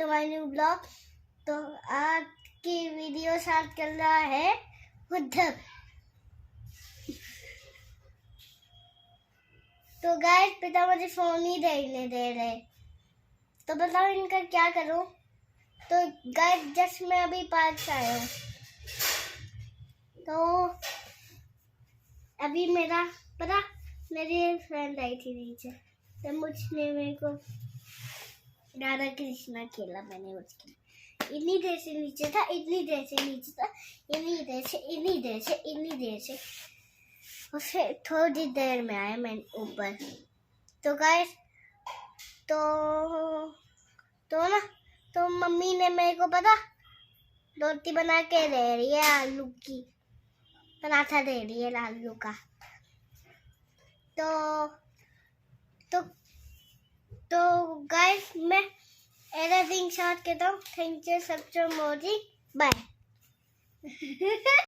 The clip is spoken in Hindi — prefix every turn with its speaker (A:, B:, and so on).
A: To my new blog. तो आज की वीडियो स्टार्ट कर रहा है उद्धव। तो गाइस पिता मुझे फोन ही देखने दे रहे, तो बताओ इनका क्या करूं। तो गाइस जस्ट मैं अभी पार्क से आया हूँ, तो अभी मेरा पता मेरी फ्रेंड आई थी नीचे, तो मुझने मेरे को राधा कृष्णा खेला। मैंने उसकी इतनी देर से नीचे था, इतनी देर से नीचे था, इतनी देर से, इतनी देर से, इतनी देर से, और फिर थोड़ी देर में आया मैं ऊपर। तो गाइस तो मम्मी ने मेरे को पता रोटी बना के दे रही है, आलू की पराठा दे रही है आलू का। तो गाइस मैं एडिटिंग स्टार्ट करता हूँ। थैंक यू सबसे मोदी, बाय।